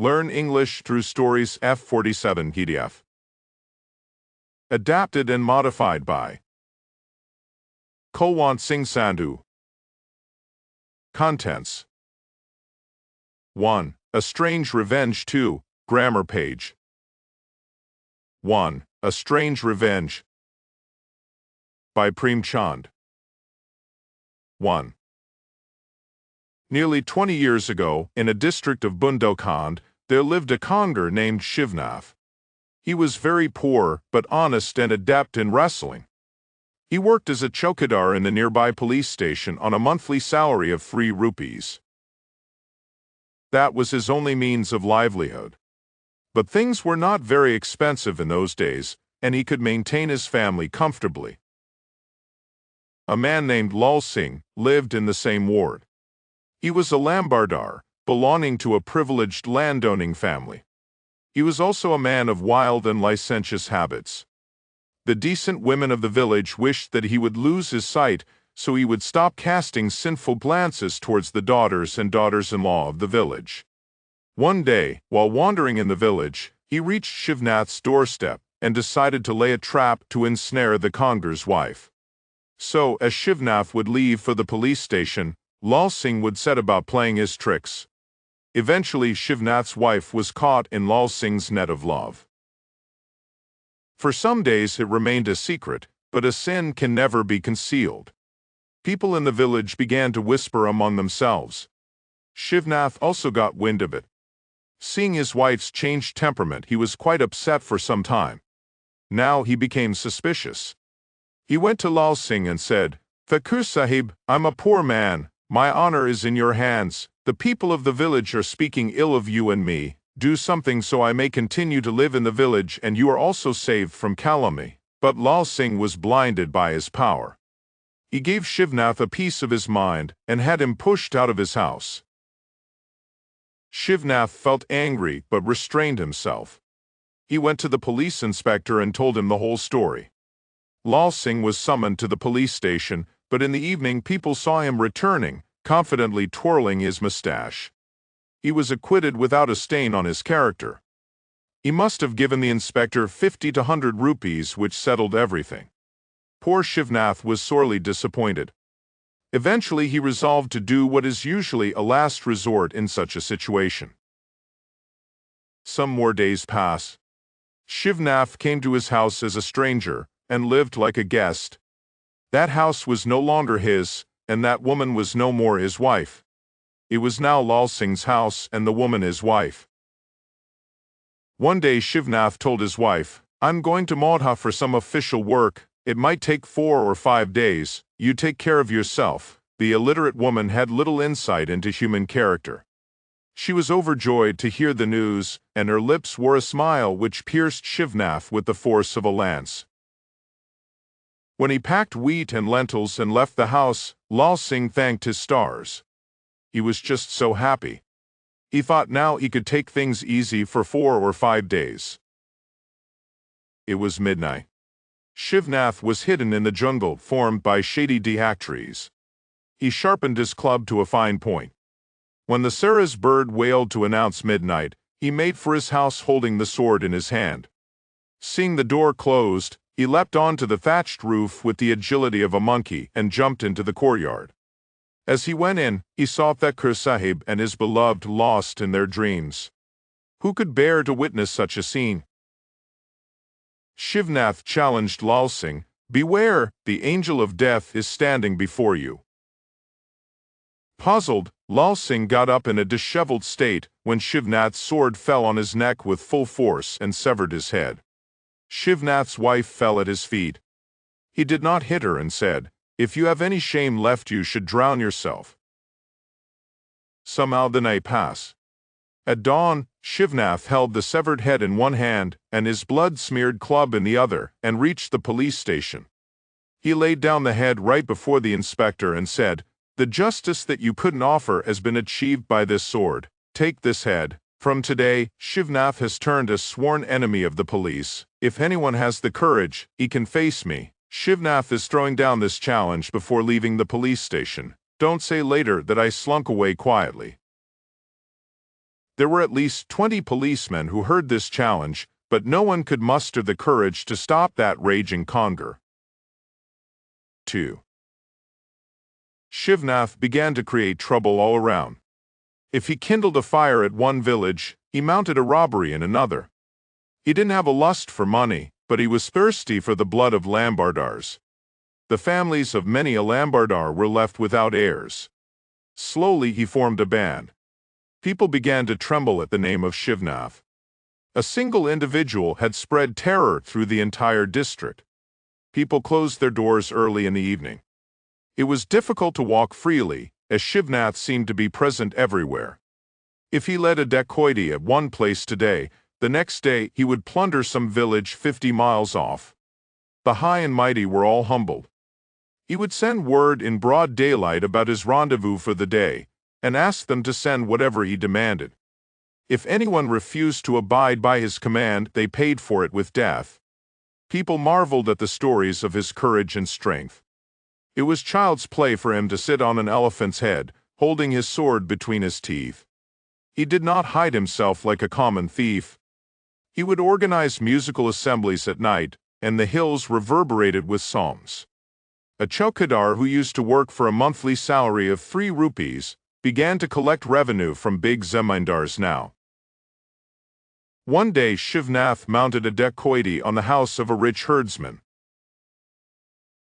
Learn English through stories F47 PDF. Adapted and modified by Kulwant Singh Sandhu. Contents 1. A Strange Revenge. 2. Grammar page. 1. A Strange Revenge by Premchand. 1. Nearly 20 years ago, in a district of Bundelkhand, there lived a conger named Shivnath. He was very poor, but honest and adept in wrestling. He worked as a chowkidar in the nearby police station on a monthly salary of 3 rupees. That was his only means of livelihood. But things were not very expensive in those days, and he could maintain his family comfortably. A man named Lal Singh lived in the same ward. He was a lambardar, belonging to a privileged landowning family. He was also a man of wild and licentious habits. The decent women of the village wished that he would lose his sight so he would stop casting sinful glances towards the daughters and daughters-in-law of the village. One day, while wandering in the village, he reached Shivnath's doorstep and decided to lay a trap to ensnare the conger's wife. So, as Shivnath would leave for the police station, Lal Singh would set about playing his tricks. Eventually, Shivnath's wife was caught in Lal Singh's net of love. For some days it remained a secret, but a sin can never be concealed. People in the village began to whisper among themselves. Shivnath also got wind of it. Seeing his wife's changed temperament, he was quite upset for some time. Now he became suspicious. He went to Lal Singh and said, "Thakur Sahib, I'm a poor man. My honor is in your hands. The people of the village are speaking ill of you and me. Do something so I may continue to live in the village and you are also saved from calumny." But Lal Singh was blinded by his power. He gave Shivnath a piece of his mind and had him pushed out of his house. Shivnath felt angry but restrained himself. He went to the police inspector and told him the whole story. Lal Singh was summoned to the police station, but in the evening people saw him returning, confidently twirling his mustache. He was acquitted without a stain on his character. He must have given the inspector 50 to 100 rupees, which settled everything. Poor Shivnath was sorely disappointed. Eventually he resolved to do what is usually a last resort in such a situation. Some more days pass. Shivnath came to his house as a stranger and lived like a guest. That house was no longer his, and that woman was no more his wife. It was now Lal Singh's house and the woman his wife. One day Shivnath told his wife, "I'm going to Modha for some official work. It might take 4 or 5 days. You take care of yourself." The illiterate woman had little insight into human character. She was overjoyed to hear the news, and her lips wore a smile which pierced Shivnath with the force of a lance. When he packed wheat and lentils and left the house, Lal Singh thanked his stars. He was just so happy. He thought now he could take things easy for 4 or 5 days. It was midnight. Shivnath was hidden in the jungle formed by shady dahak trees. He sharpened his club to a fine point. When the Sarah's bird wailed to announce midnight, he made for his house holding the sword in his hand. Seeing the door closed, he leapt onto the thatched roof with the agility of a monkey and jumped into the courtyard. As he went in, he saw Thakur Sahib and his beloved lost in their dreams. Who could bear to witness such a scene? Shivnath challenged Lal Singh, "Beware, the angel of death is standing before you." Puzzled, Lal Singh got up in a disheveled state when Shivnath's sword fell on his neck with full force and severed his head. Shivnath's wife fell at his feet. He did not hit her and said, "If you have any shame left you should drown yourself." Somehow the night passed. At dawn, Shivnath held the severed head in one hand and his blood-smeared club in the other and reached the police station. He laid down the head right before the inspector and said, "The justice that you couldn't offer has been achieved by this sword. Take this head. From today, Shivnath has turned a sworn enemy of the police. If anyone has the courage, he can face me. Shivnath is throwing down this challenge before leaving the police station. Don't say later that I slunk away quietly." There were at least 20 policemen who heard this challenge, but no one could muster the courage to stop that raging conger. 2. Shivnath began to create trouble all around. If he kindled a fire at one village, he mounted a robbery in another. He didn't have a lust for money, but he was thirsty for the blood of Lambardars. The families of many a Lambardar were left without heirs. Slowly he formed a band. People began to tremble at the name of Shivnath. A single individual had spread terror through the entire district. People closed their doors early in the evening. It was difficult to walk freely, as Shivnath seemed to be present everywhere. If he led a dacoity at one place today, the next day he would plunder some village 50 miles off. The high and mighty were all humbled. He would send word in broad daylight about his rendezvous for the day, and ask them to send whatever he demanded. If anyone refused to abide by his command, they paid for it with death. People marveled at the stories of his courage and strength. It was child's play for him to sit on an elephant's head, holding his sword between his teeth. He did not hide himself like a common thief. He would organize musical assemblies at night, and the hills reverberated with psalms. A chowkidar who used to work for a monthly salary of 3 rupees began to collect revenue from big zamindars now. One day Shivnath mounted a dacoity on the house of a rich herdsman.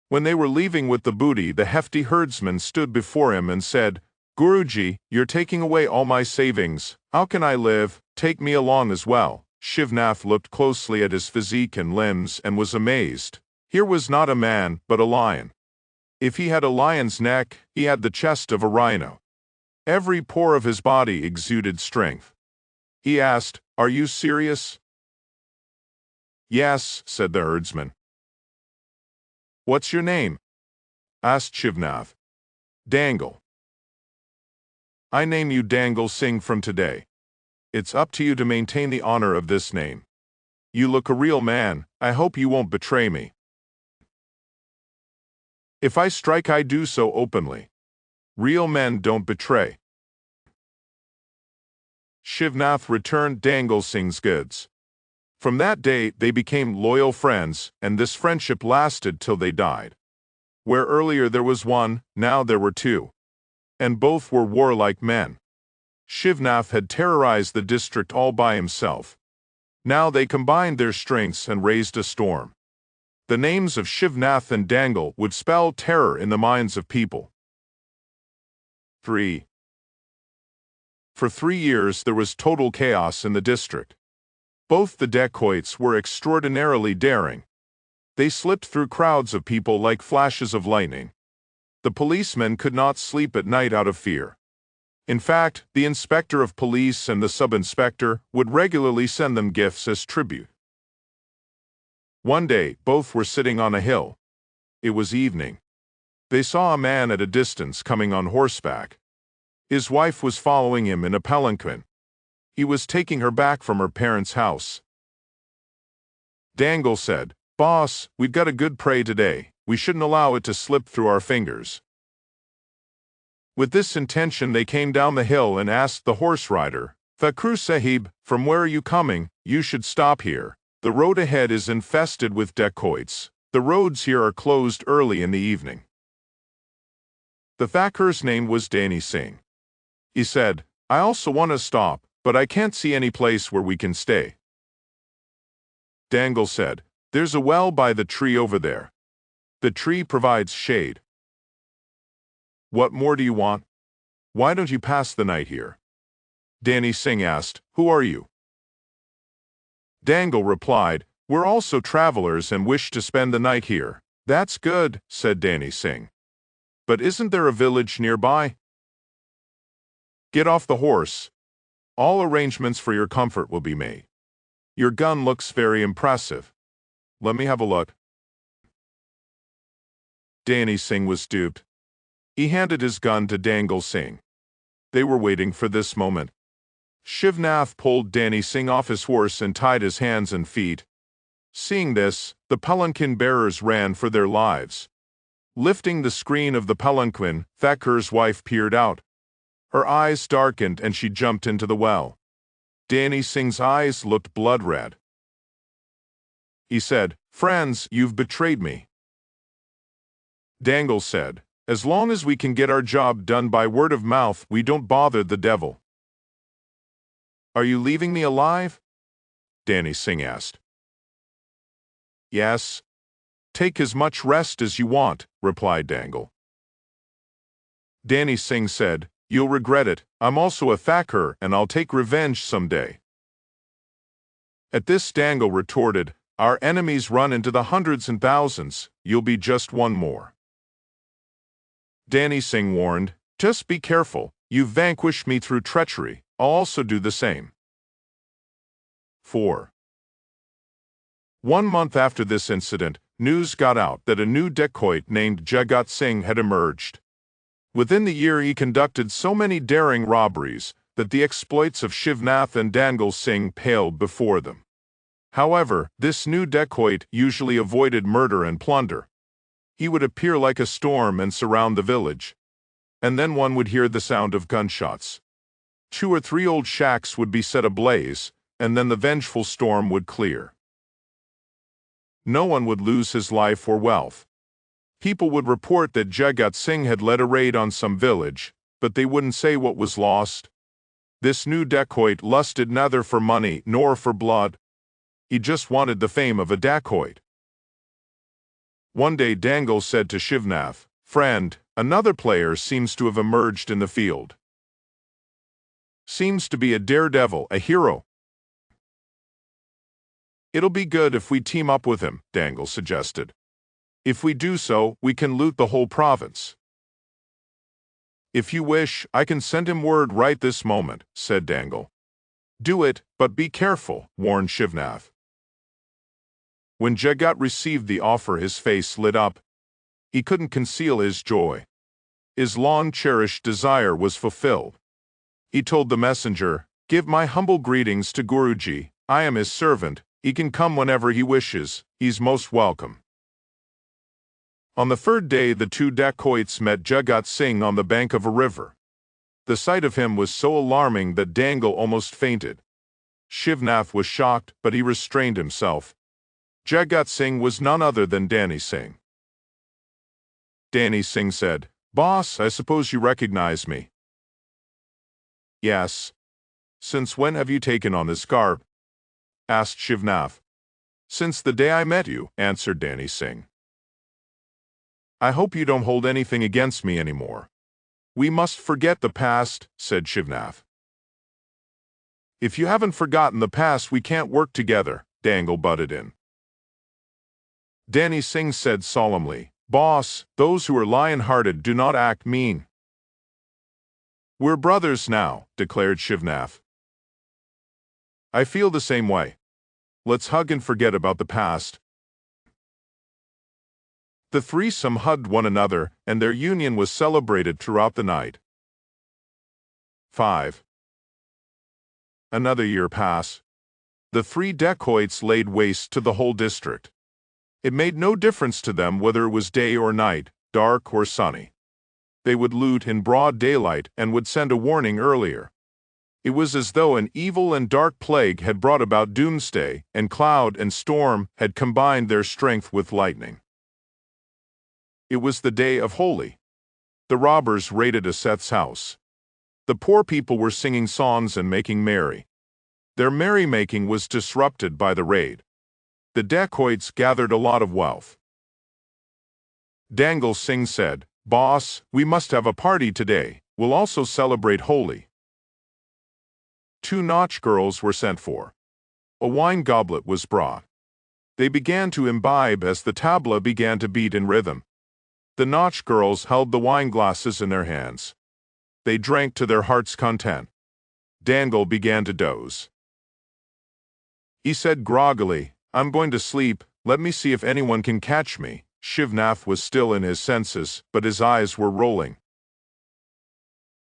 When they were leaving with the booty, the hefty herdsman stood before him and said, "Guruji, you're taking away all my savings. How can I live? Take me along as well." Shivnath looked closely at his physique and limbs and was amazed. Here was not a man, but a lion. If he had a lion's neck, he had the chest of a rhino. Every pore of his body exuded strength. He asked, "Are you serious?" "Yes," said the herdsman. "What's your name?" asked Shivnath. "Dangle." "I name you Dangle Singh from today. It's up to you to maintain the honor of this name. You look a real man. I hope you won't betray me. If I strike, I do so openly. Real men don't betray." Shivnath returned Dangle Singh's goods. From that day, they became loyal friends, and this friendship lasted till they died. Where earlier there was one, now there were 2. And both were warlike men. Shivnath had terrorized the district all by himself. Now they combined their strengths and raised a storm. The names of Shivnath and Dangle would spell terror in the minds of people. 3. For 3 years there was total chaos in the district. Both the dacoits were extraordinarily daring. They slipped through crowds of people like flashes of lightning. The policemen could not sleep at night out of fear. In fact, the inspector of police and the sub-inspector would regularly send them gifts as tribute. One day, both were sitting on a hill. It was evening. They saw a man at a distance coming on horseback. His wife was following him in a palanquin. He was taking her back from her parents' house. Dangle said, "Boss, we've got a good prey today. We shouldn't allow it to slip through our fingers." With this intention they came down the hill and asked the horse rider, "Thakur Sahib, from where are you coming? You should stop here. The road ahead is infested with dacoits. The roads here are closed early in the evening." The Thakur's name was Dani Singh. He said, "I also want to stop, but I can't see any place where we can stay." Dangle said, "There's a well by the tree over there. The tree provides shade. What more do you want? Why don't you pass the night here?" Dani Singh asked, "Who are you?" Dangle replied, "We're also travelers and wish to spend the night here." "That's good," said Dani Singh. "But isn't there a village nearby?" "Get off the horse. All arrangements for your comfort will be made. Your gun looks very impressive. Let me have a look." Dani Singh was duped. He handed his gun to Dangle Singh. They were waiting for this moment. Shivnath pulled Dani Singh off his horse and tied his hands and feet. Seeing this, the palanquin bearers ran for their lives. Lifting the screen of the palanquin, Thakur's wife peered out. Her eyes darkened and she jumped into the well. Danny Singh's eyes looked blood-red. He said, "Friends, you've betrayed me." Dangle said, "As long as we can get our job done by word of mouth, we don't bother the devil." "Are you leaving me alive?" Danny Singh asked. "Yes. Take as much rest as you want," replied Dangle. Danny Singh said, "You'll regret it. I'm also a thakur and I'll take revenge someday." At this Dangle retorted, "Our enemies run into the hundreds and thousands. You'll be just one more." Danny Singh warned, "Just be careful. You've vanquished me through treachery. I'll also do the same." 4. 1 month after this incident, news got out that a new dacoit named Jagat Singh had emerged. Within the year he conducted so many daring robberies that the exploits of Shivnath and Dangle Singh paled before them. However, this new dacoit usually avoided murder and plunder. He would appear like a storm and surround the village. And then one would hear the sound of gunshots. 2 or 3 old shacks would be set ablaze, and then the vengeful storm would clear. No one would lose his life or wealth. People would report that Jagat Singh had led a raid on some village, but they wouldn't say what was lost. This new dacoit lusted neither for money nor for blood. He just wanted the fame of a dacoit. One day Dangle said to Shivnath, "Friend, another player seems to have emerged in the field. Seems to be a daredevil, a hero." "It'll be good if we team up with him," Dangle suggested. "If we do so, we can loot the whole province." "If you wish, I can send him word right this moment," said Dangle. "Do it, but be careful," warned Shivnath. When Jagat received the offer, his face lit up. He couldn't conceal his joy. His long-cherished desire was fulfilled. He told the messenger, "Give my humble greetings to Guruji. I am his servant. He can come whenever he wishes. He's most welcome." On the 3rd day, the 2 dacoits met Jagat Singh on the bank of a river. The sight of him was so alarming that Dangle almost fainted. Shivnath was shocked, but he restrained himself. Jagat Singh was none other than Danny Singh. Danny Singh said, "Boss, I suppose you recognize me." "Yes." "Since when have you taken on this garb?" asked Shivnath. "Since the day I met you," answered Danny Singh. "I hope you don't hold anything against me anymore." "We must forget the past," said Shivnath. "If you haven't forgotten the past, we can't work together," Dangle butted in. Danny Singh said solemnly, "Boss, those who are lion-hearted do not act mean." "We're brothers now," declared Shivnath. "I feel the same way. Let's hug and forget about the past." The threesome hugged one another, and their union was celebrated throughout the night. 5. Another year passed. The 3 dacoits laid waste to the whole district. It made no difference to them whether it was day or night, dark or sunny. They would loot in broad daylight and would send a warning earlier. It was as though an evil and dark plague had brought about doomsday, and cloud and storm had combined their strength with lightning. It was the day of Holi. The robbers raided a Seth's house. The poor people were singing songs and making merry. Their merrymaking was disrupted by the raid. The dacoits gathered a lot of wealth. Dangle Singh said, "Boss, we must have a party today. We'll also celebrate Holi." 2 Nautch girls were sent for. A wine goblet was brought. They began to imbibe as the tabla began to beat in rhythm. The Nautch girls held the wine glasses in their hands. They drank to their heart's content. Dangle began to doze. He said groggily, "I'm going to sleep. Let me see if anyone can catch me." Shivnath was still in his senses, but his eyes were rolling.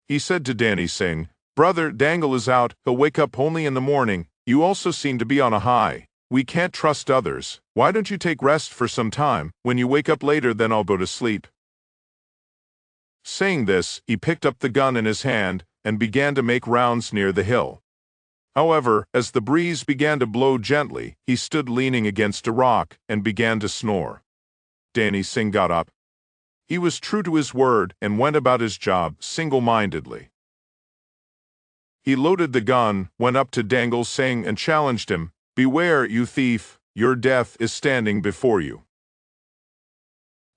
He said to Danny Singh, "Brother, Dangle is out. He'll wake up only in the morning. You also seem to be on a high. We can't trust others. Why don't you take rest for some time? When you wake up later, then I'll go to sleep." Saying this, he picked up the gun in his hand and began to make rounds near the hill. However, as the breeze began to blow gently, he stood leaning against a rock and began to snore. Danny Singh got up. He was true to his word and went about his job single-mindedly. He loaded the gun, went up to Dangle Singh and challenged him, "Beware, you thief, your death is standing before you."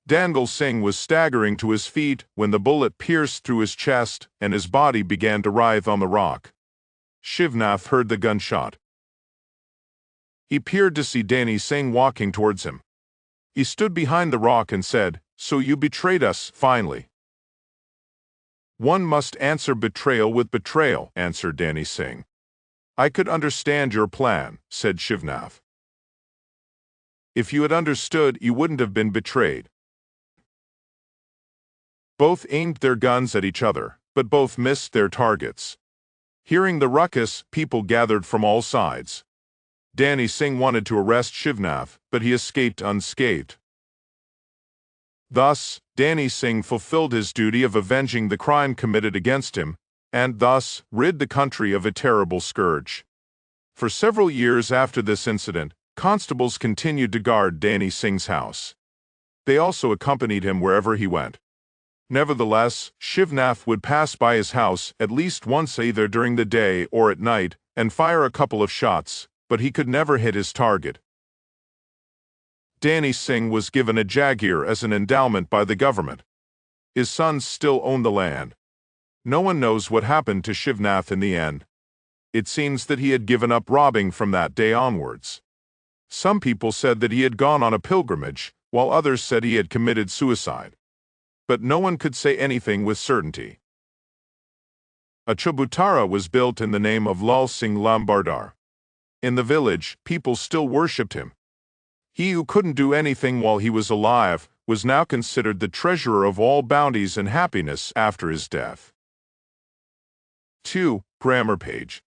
Dangle Singh was staggering to his feet when the bullet pierced through his chest and his body began to writhe on the rock. Shivnath heard the gunshot. He peered to see Danny Singh walking towards him. He stood behind the rock and said, "So you betrayed us, finally." "One must answer betrayal with betrayal," answered Danny Singh. "I could understand your plan," said Shivnath. "If you had understood, you wouldn't have been betrayed." Both aimed their guns at each other, but both missed their targets. Hearing the ruckus, people gathered from all sides. Danny Singh wanted to arrest Shivnath, but he escaped unscathed. Thus, Danny Singh fulfilled his duty of avenging the crime committed against him, and thus rid the country of a terrible scourge. For several years after this incident, constables continued to guard Danny Singh's house. They also accompanied him wherever he went. Nevertheless, Shivnath would pass by his house at least once either during the day or at night and fire a couple of shots, but he could never hit his target. Danny Singh was given a jaagir as an endowment by the government. His sons still own the land. No one knows what happened to Shivnath in the end. It seems that he had given up robbing from that day onwards. Some people said that he had gone on a pilgrimage, while others said he had committed suicide. But no one could say anything with certainty. A chabutara was built in the name of Lal Singh Lambardar. In the village, people still worshipped him. He who couldn't do anything while he was alive was now considered the treasurer of all bounties and happiness after his death. 2. Grammar page.